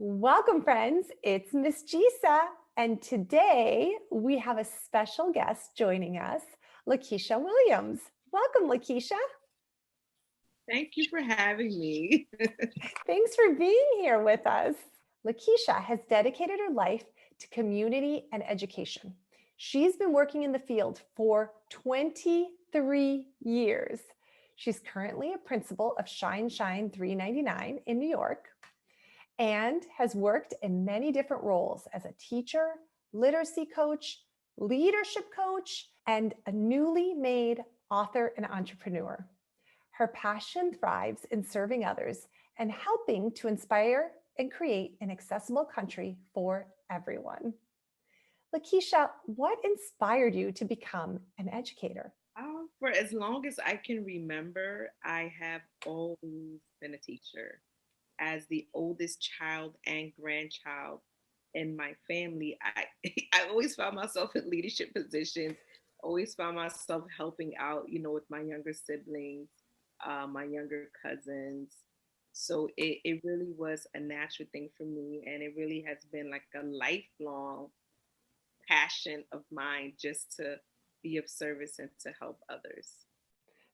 Welcome, friends. It's Miss Gisa, and today we have a special guest joining us, Lakeasha Williams. Welcome, Lakeasha. Thank you for having me. Thanks for being here with us. Lakeasha has dedicated her life to community and education. She's been working in the field for 23 years. She's currently a principal of Shine 399 in New York, and has worked in many different roles as a teacher, literacy coach, leadership coach, and a newly made author and entrepreneur. Her passion thrives in serving others and helping to inspire and create an accessible country for everyone. Lakeasha, what inspired you to become an educator? For as long as I can remember, I have always been a teacher. As the oldest child and grandchild in my family, I always found myself in leadership positions, always found myself helping out, with my younger siblings, my younger cousins. So it really was a natural thing for me. And it really has been like a lifelong passion of mine just to be of service and to help others.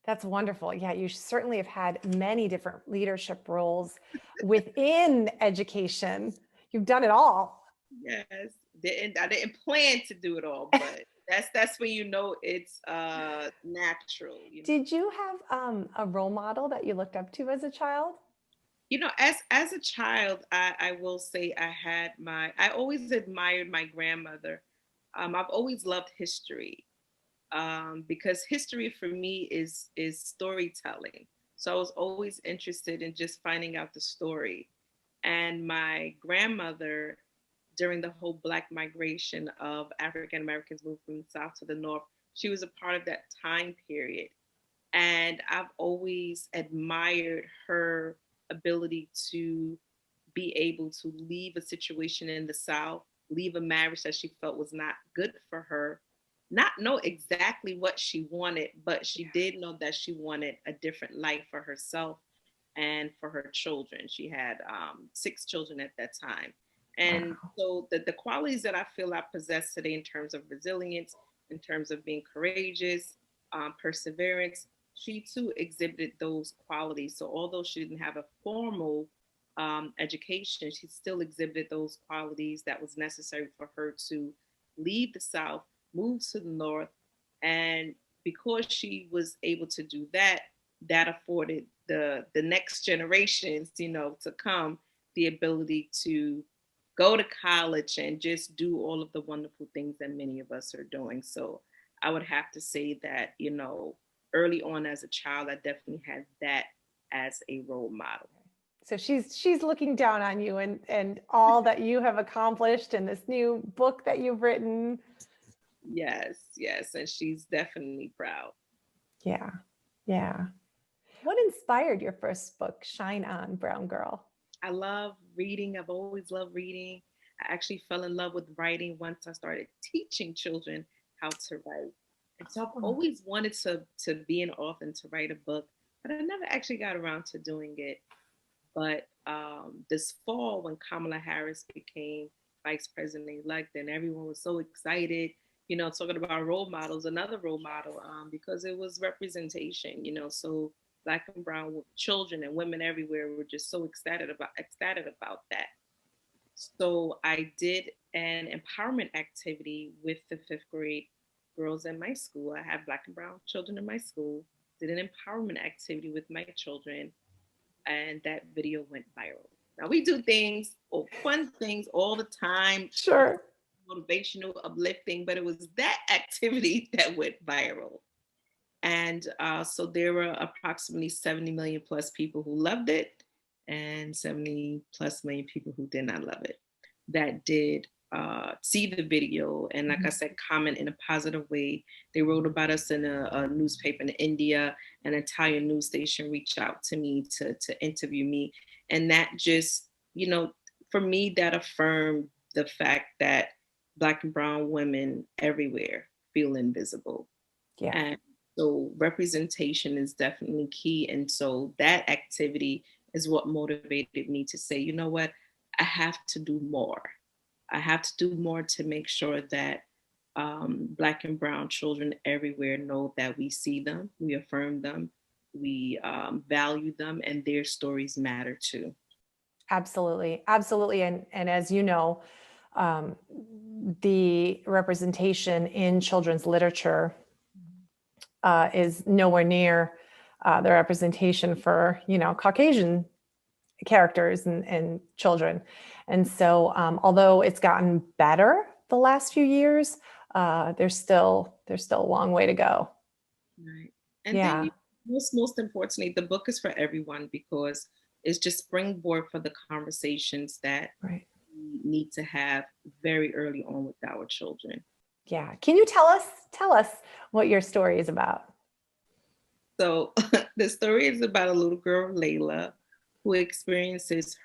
That's wonderful. Yeah, you certainly have had many different leadership roles within education. You've done it all. Yes, I didn't plan to do it all, but that's when it's natural. Did you have a role model that you looked up to as a child? As a child, I will say I always admired my grandmother. I've always loved history, because history for me is storytelling. So I was always interested in just finding out the story. And my grandmother, during the whole Black migration of African Americans moved from the South to the North, she was a part of that time period. And I've always admired her ability to be able to leave a situation in the South, leave a marriage that she felt was not good for her, not know exactly what she wanted, but she did know that she wanted a different life for herself and for her children. She had 6 children at that time. And Wow. so the qualities that I feel I possess today in terms of resilience, in terms of being courageous, perseverance, she too exhibited those qualities. So although she didn't have a formal education, she still exhibited those qualities that was necessary for her to leave the South, move to the North. And because she was able to do that, that afforded the next generations, to come, the ability to go to college and just do all of the wonderful things that many of us are doing. So I would have to say that, early on as a child, I definitely had that as a role model. So she's looking down on you and all that you have accomplished and this new book that you've written. Yes, yes. And she's definitely proud. Yeah. Yeah. What inspired your first book, Shine On, Brown Girl? I love reading. I've always loved reading. I actually fell in love with writing once I started teaching children how to write. And so I've Oh, always wanted to be an author and to write a book, but I never actually got around to doing it. But this fall, when Kamala Harris became vice president elect, and everyone was so excited, talking about role models, another role model, because it was representation, so Black and brown children and women everywhere were just so excited about that. So I did an empowerment activity with the fifth grade girls in my school. I have Black and brown children in my school. Did an empowerment activity with my children, and that video went viral. Now we do things or fun things all the time, sure. motivational, uplifting, but it was that activity that went viral. And so there were approximately 70 million plus people who loved it, and 70 plus million people who did not love it, that did see the video. And like I Mhm. said, comment in a positive way. They wrote about us in a newspaper in India. An Italian news station reached out to me to interview me. And that just, for me, that affirmed the fact that Black and brown women everywhere feel invisible. Yeah. And so representation is definitely key. And so that activity is what motivated me to say, you know what? I have to do more. I have to do more to make sure that Black and Brown children everywhere know that we see them, we affirm them, we value them, and their stories matter too. Absolutely. Absolutely. And as you know, um, the representation in children's literature is nowhere near the representation for, Caucasian characters and children. And so, although it's gotten better the last few years, there's still a long way to go. Right. And then Yeah, most importantly, the book is for everyone because it's just springboard for the conversations that right. we need to have very early on with our children. Yeah. Can you tell us what your story is about? So the story is about a little girl, Layla, who experiences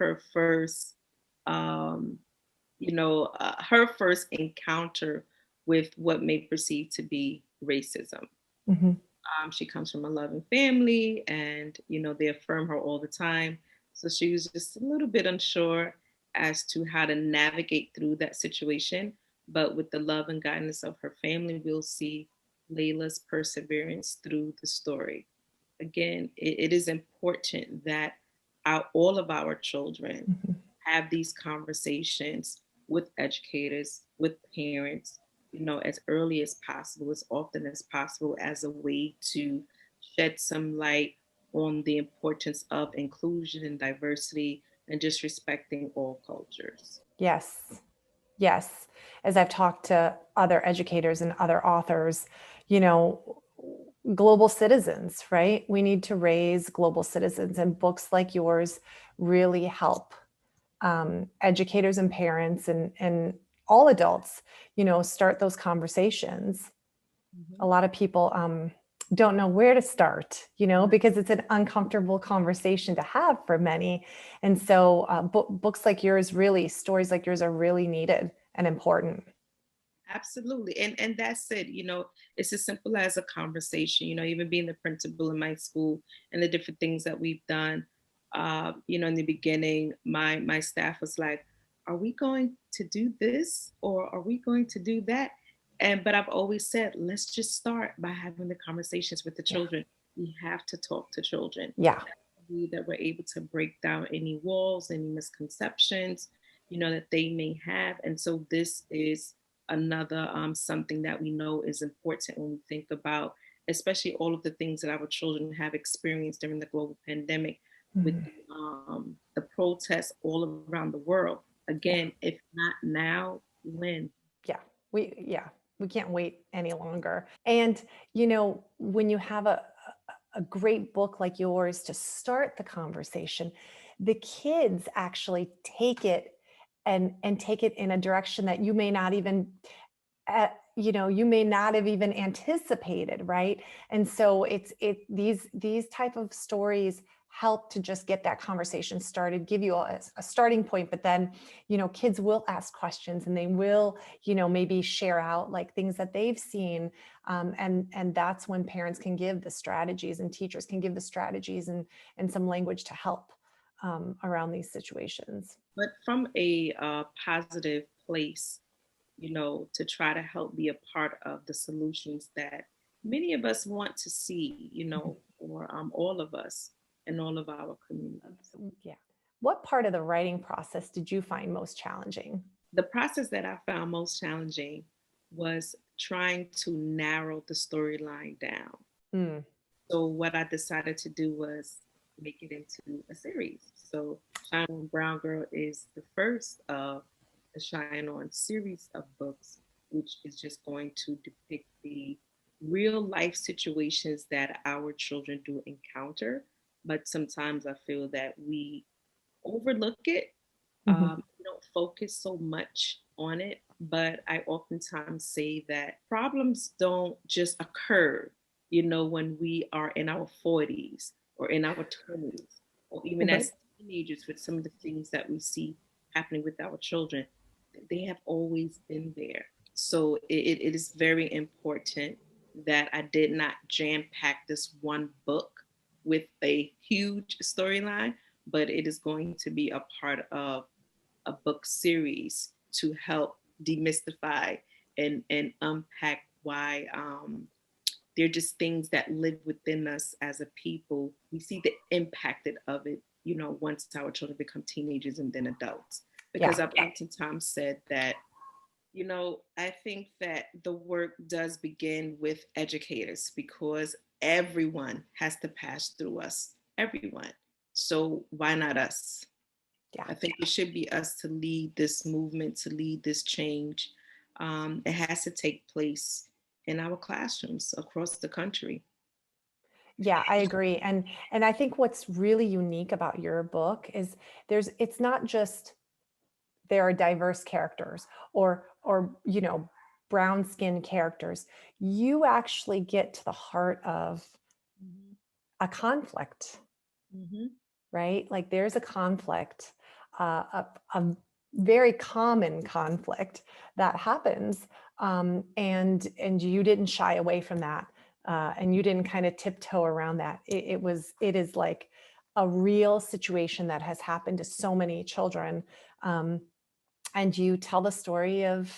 um, her first encounter with what may perceive to be racism. Hmm. She comes from a loving family, and they affirm her all the time. So she was just a little bit unsure as to how to navigate through that situation. But with the love and guidance of her family, we'll see Layla's perseverance through the story. Again, it is important that all of our children Hmm. have these conversations with educators, with parents, as early as possible, as often as possible, as a way to shed some light on the importance of inclusion and diversity and just respecting all cultures. Yes. Yes. As I've talked to other educators and other authors, you know, global citizens, right? We need to raise global citizens, and books like yours really help educators and parents and all adults, start those conversations. A Mhm. lot of people don't know where to start, Right. because it's an uncomfortable conversation to have for many. And so, books like yours, really, stories like yours are really needed and important. Absolutely. And that's it. It's as simple as a conversation, even being the principal in my school and the different things that we've done. In the beginning, my staff was like, are we going to do this or are we going to do that? But I've always said, let's just start by having the conversations with the Yeah. children. We have to talk to children. Yeah. That we're able to break down any walls, any misconceptions, that they may have. And so this is another something that we know is important when we think about, especially all of the things that our children have experienced during the global pandemic with Mhm. the protests all around the world. Yeah. Again, if not now, when? Yeah, we can't wait any longer. And when you have a great book like yours to start the conversation, the kids actually take it and take it in a direction that you may not have even anticipated, right? And so these type of stories help to just get that conversation started, give you a starting point. But then kids will ask questions, and they will maybe share out like things that they've seen. And that's when parents can give the strategies, and teachers can give the strategies, and some language to help around these situations. But from a positive place, to try to help be a part of the solutions that many of us want to see, for all of us and all of our communities. Yeah. What part of the writing process did you find most challenging? The process that I found most challenging was trying to narrow the storyline down. Mm. So, what I decided to do was make it into a series. So, Shine On Brown Girl is the first of the Shine On series of books, which is just going to depict the real life situations that our children do encounter. But sometimes I feel that we overlook it. Mhm. We don't focus so much on it. But I oftentimes say that problems don't just occur, when we are in our 40s or in our 20s, or even Right. as teenagers with some of the things that we see happening with our children. They have always been there. So it is very important that I did not jam pack this one book with a huge storyline, but it is going to be a part of a book series to help demystify and unpack why they're just things that live within us as a people. We see the impact of it, once our children become teenagers and then adults. Yeah. Because I've oftentimes said that, I think that the work does begin with educators because everyone has to pass through us, everyone. So why not us? Yeah. I think it should be us to lead this movement, to lead this change. It has to take place in our classrooms across the country. Yeah, I agree. And I think what's really unique about your book is it's not just there are diverse characters or brown skinned characters. You actually get to the heart of Mhm. a conflict, Mhm. right? Like there's a conflict, a very common conflict that happens, and you didn't shy away from that, and you didn't kind of tiptoe around that. It is like a real situation that has happened to so many children, and you tell the story of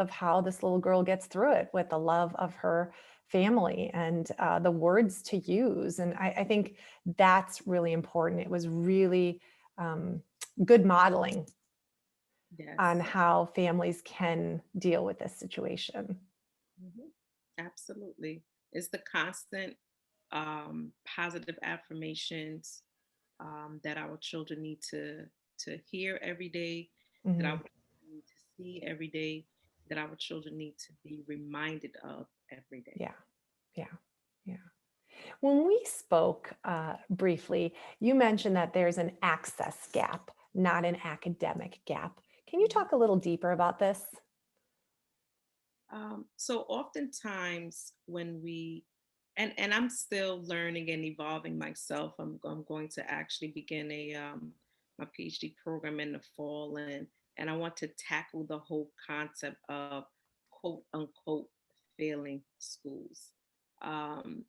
how this little girl gets through it with the love of her family and the words to use. And I think that's really important. It was really um, good modeling on Yes. how families can deal with this situation. Mhm. Absolutely. It's the constant positive affirmations that our children need to hear every day, that our Mhm. children need to see every day, that our children need to be reminded of every day. Yeah, yeah, yeah. When we spoke briefly, you mentioned that there's an access gap, not an academic gap. Can you Mhm. talk a little deeper about this? So oftentimes when we and I'm still learning and evolving myself. I'm going to actually begin a my PhD program in the fall, and I want to tackle the whole concept of quote unquote failing schools. Um,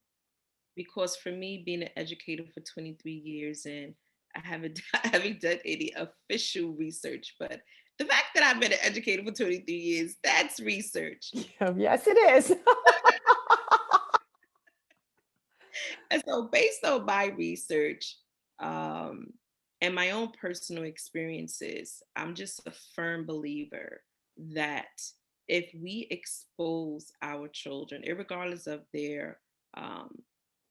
because for me, being an educator for 23 years and I haven't I haven't done any official research, but the fact that I've been an educator for 23 years, that's research. Yes, it is. And so, based on my research um, and my own personal experiences, I'm just a firm believer that if we expose our children, regardless of their um,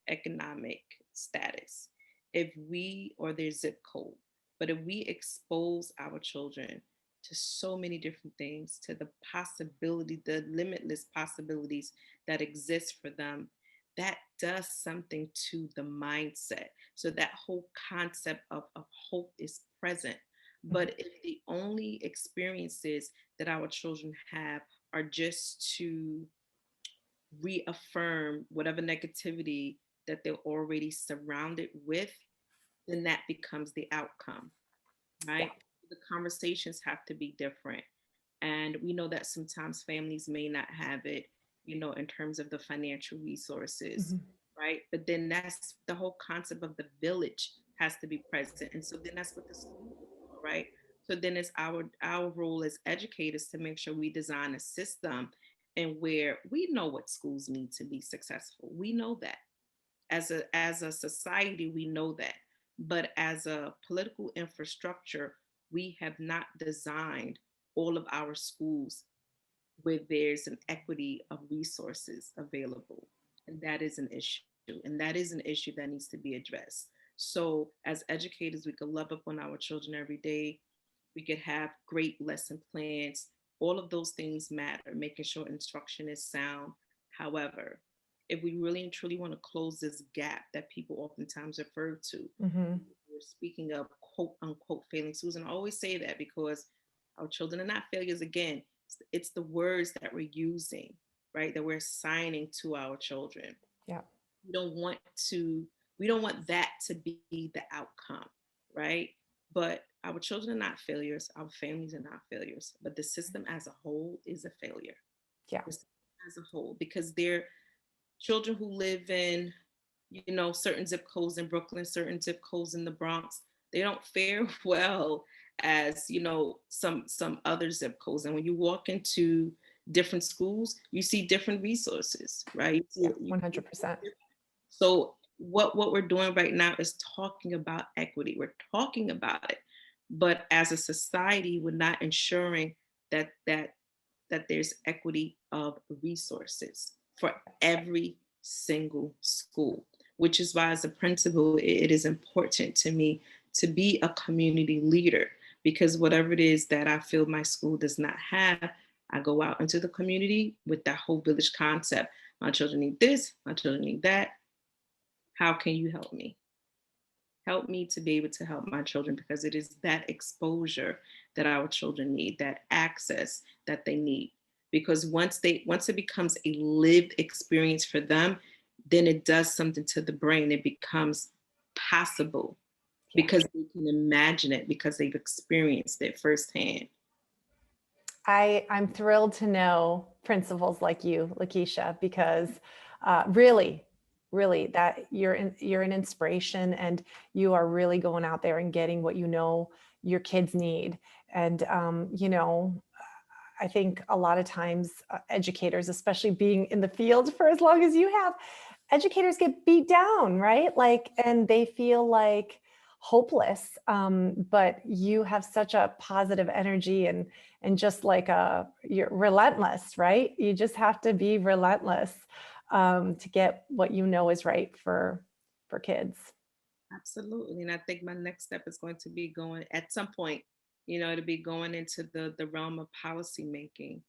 economic status, if we or their zip code, but if we expose our children to so many different things, to the possibility, the limitless possibilities that exist for them, that does something to the mindset. So that whole concept of hope is present. But if the only experiences that our children have are just to reaffirm whatever negativity that they're already surrounded with, then that becomes the outcome, Yeah. right? The conversations have to be different. And we know that sometimes families may not have it, in terms of the financial resources, Mhm. right? But then that's the whole concept of the village has to be present. And so then that's what the school is for, right? So then it's our role as educators to make sure we design a system and where we know what schools need to be successful. We know that as a society, we know that. But as a political infrastructure, we have not designed all of our schools where there's an equity of resources available. And that is an issue. And that is an issue that needs to be addressed. So, as educators, we could love up on our children every day. We could have great lesson plans. All of those things matter, making sure instruction is sound. However, if we really and truly want to close this gap that people oftentimes refer to, Mhm. we're speaking of quote unquote failing schools. And I always say that because our children are not failures again. It's the words that we're using, right? That we're assigning to our children. Yeah. We don't want to, we don't want that to be the outcome, right? But our children are not failures, our families are not failures, but the system as a whole is a failure. Yeah. The system as a whole, because they're children who live in, certain zip codes in Brooklyn, certain zip codes in the Bronx, they don't fare well as, you know, some other zip codes. And when you walk into different schools, you see different resources, right? Yeah, 100%. So what we're doing right now is talking about equity. We're talking about it, but as a society, we're not ensuring that there's equity of resources for every single school, which is why as a principal, it is important to me to be a community leader, because whatever it is that I feel my school does not have, I go out into the community with that whole village concept. My children need this, my children need that. How can you help me? Help me to be able to help my children, because it is that exposure that our children need, that access that they need. Because once it becomes a lived experience for them, then it does something to the brain. It becomes possible Yeah. because they can imagine it, because they've experienced it firsthand. I'm thrilled to know principals like you, Lakeasha, because really, really, that you're an inspiration, and you are really going out there and getting what you know your kids need. And I think a lot of times educators, especially being in the field for as long as you have, educators get beat down, right? Like, and they feel like hopeless. But you have such a positive energy, and just like you're relentless, right? You just have to be relentless to get what you know is right for kids. Absolutely. And I think my next step is going to be going at some point, you know, to be going into the realm of policy making,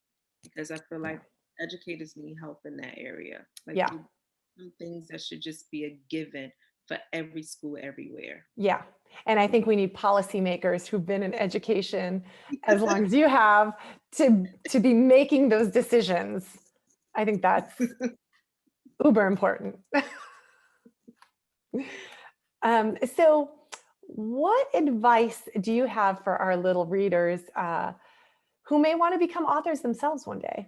because I feel Yeah. like educators need help in that area. Like Yeah. some things that should just be a given for every school everywhere. Yeah. And I think we need policymakers who've been in education as long as you have to be making those decisions. I think that's uber important. So what advice do you have for our little readers who may want to become authors themselves one day?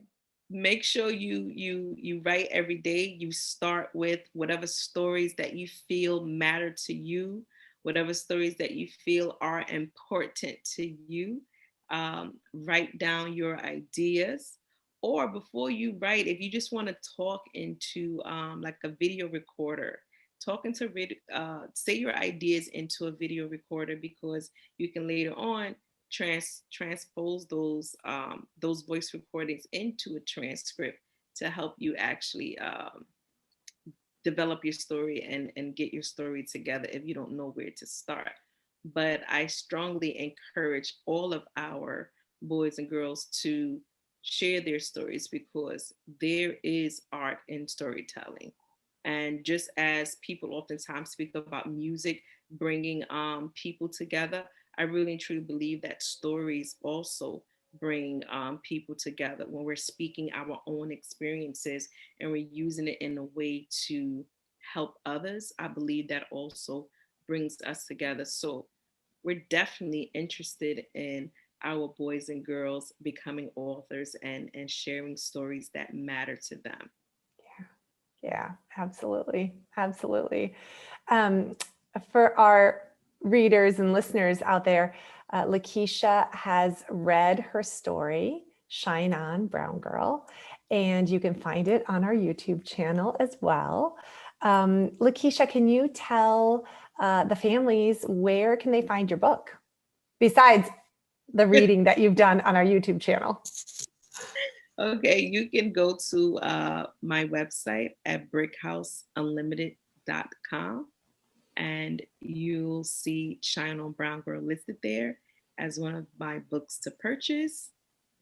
Make sure you write every day. You start with whatever stories that you feel matter to you, whatever stories that you feel are important to you. Write down your ideas, or before you write, if you just want to talk into like a video recorder, say your ideas into a video recorder, because you can later on transpose those voice recordings into a transcript to help you actually develop your story and get your story together if you don't know where to start. But I strongly encourage all of our boys and girls to share their stories, because there is art in storytelling. And just as people oftentimes speak about music bringing people together, I really and truly believe that stories also bring people together when we're speaking our own experiences and we're using it in a way to help others. I believe that also brings us together. So we're definitely interested in our boys and girls becoming authors and sharing stories that matter to them. Yeah, yeah, absolutely. Absolutely. Um, for our readers and listeners out there, Lakeasha has read her story, Shine On, Brown Girl, and you can find it on our YouTube channel as well. Lakeasha, can you tell the families where can they find your book besides the reading that you've done on our YouTube channel? Okay, you can go to my website at brickhouseunlimited.com, and you'll see Shine On Brown Girl listed there as one of my books to purchase.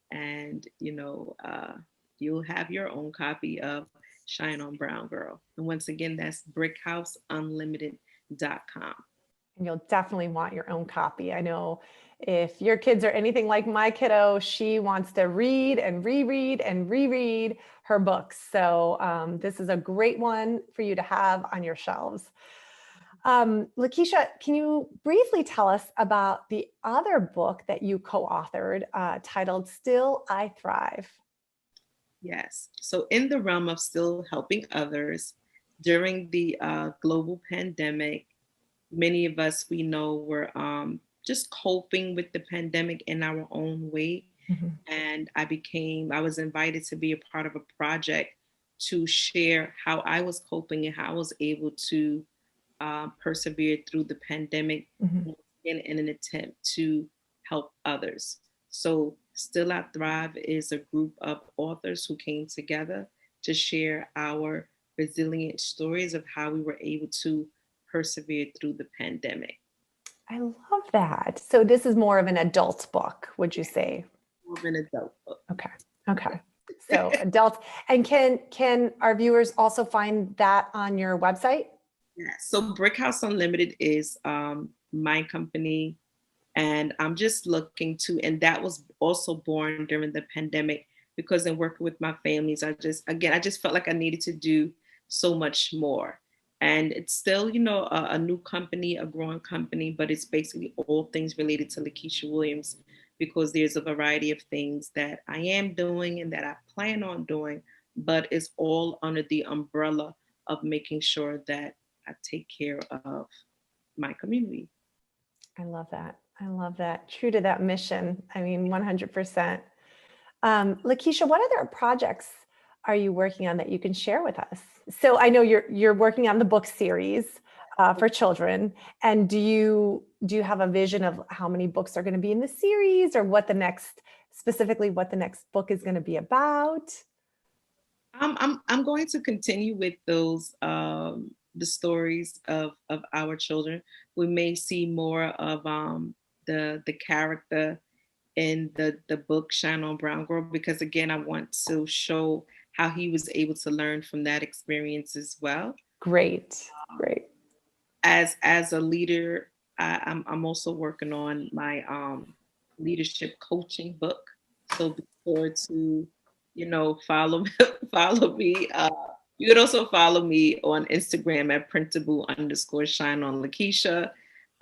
And, you'll have your own copy of Shine On Brown Girl. And once again, that's brickhouseunlimited.com. And you'll definitely want your own copy. I know if your kids are anything like my kiddo, she wants to read and reread and reread her books. So this is a great one for you to have on your shelves. Lakeasha, can you briefly tell us about the other book that you co-authored titled Still I Thrive? Yes. So, in the realm of still helping others during the global pandemic, many of us we know were just coping with the pandemic in our own way. Mhm. And I was invited to be a part of a project to share how I was coping and how I was able to persevere through the pandemic Mhm. in an attempt to help others. So, Still I Thrive is a group of authors who came together to share our resilient stories of how we were able to persevere through the pandemic. I love that. So this is more of an adult book, would you say? More of an adult book. Okay. Okay. So adults, and can our viewers also find that on your website? Yeah. So Brickhouse Unlimited is my company, and I'm just looking to, and that was also born during the pandemic because in working with my families, I just felt like I needed to do so much more. And it's still, a new company, a growing company, but it's basically all things related to Lakeasha Williams because there's a variety of things that I am doing and that I plan on doing, but it's all under the umbrella of making sure that I take care of my community. I love that. I love that. True to that mission. I mean, 100%. Lakeisha, what other projects are you working on that you can share with us? So I know you're working on the book series for children, and do you have a vision of how many books are going to be in the series, or what the next specifically what the next book is going to be about? I'm going to continue with those the stories of our children. We may see more of the character in the book Shine on Brown Girl because again I want to show how he was able to learn from that experience as well. Great, Um, great. as a leader, I'm also working on my leadership coaching book. So be sure to, follow follow me. You can also follow me on Instagram at printable_shine on Lakeisha.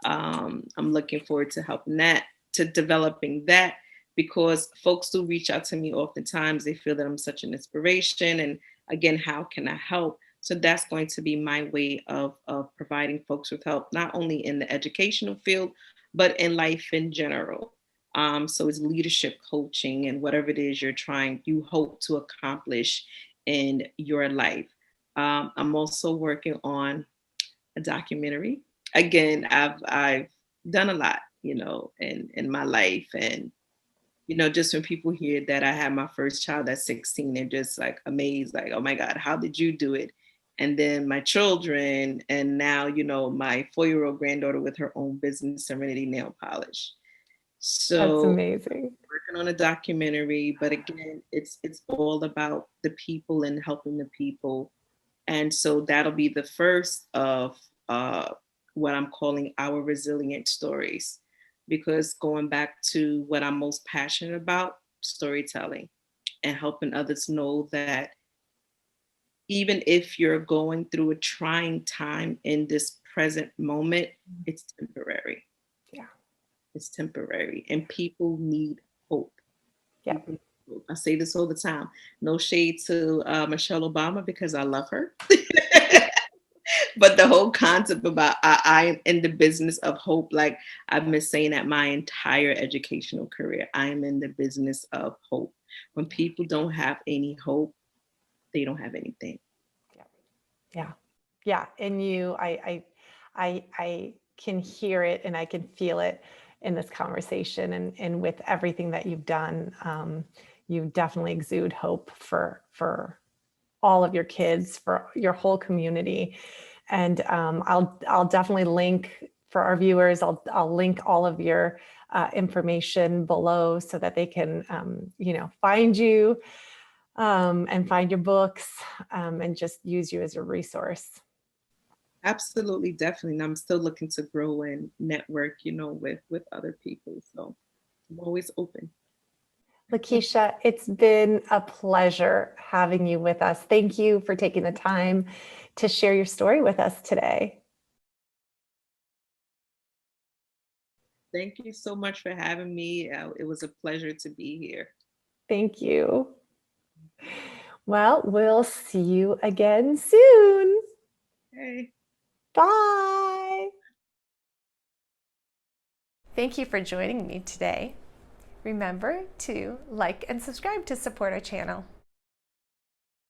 I'm looking forward to helping that, to developing that, because folks do reach out to me oftentimes. They feel that I'm such an inspiration. And again, how can I help? So that's going to be my way of providing folks with help, not only in the educational field, but in life in general. So it's leadership coaching and whatever it is you hope to accomplish in your life. I'm also working on a documentary. Again, I've done a lot, in my life, and just when people hear that I had my first child at 16, they're just like amazed, like, oh my God, how did you do it? And then my children, and now, my 4-year-old granddaughter with her own business, Serenity Nail Polish. That's So amazing. working on a documentary, but again, it's all about the people and helping the people. And so that'll be the first of what I'm calling our resilient stories, because going back to what I'm most passionate about, storytelling, and helping others know that even if you're going through a trying time in this present moment, it's temporary. Yeah. It's temporary, and people need hope. Yeah. People need hope. I say this all the time. No shade to Michelle Obama because I love her. But the whole concept about I am in the business of hope, like I've been saying that my entire educational career, I am in the business of hope. When people don't have any hope, they don't have anything. Yeah. Yeah. Yeah. And I can hear it and I can feel it in this conversation and with everything that you've done. You definitely exude hope for all of your kids, for your whole community. And I'll definitely link for our viewers. I'll link all of your information below so that they can find you and find your books and just use you as a resource. Absolutely, definitely. And I'm still looking to grow and network, with other people. So I'm always open. Lakeisha, it's been a pleasure having you with us. Thank you for taking the time to share your story with us today. Thank you so much for having me. It was a pleasure to be here. Thank you. Well, we'll see you again soon. Hey. Bye. Thank you for joining me today. Remember to like and subscribe to support our channel.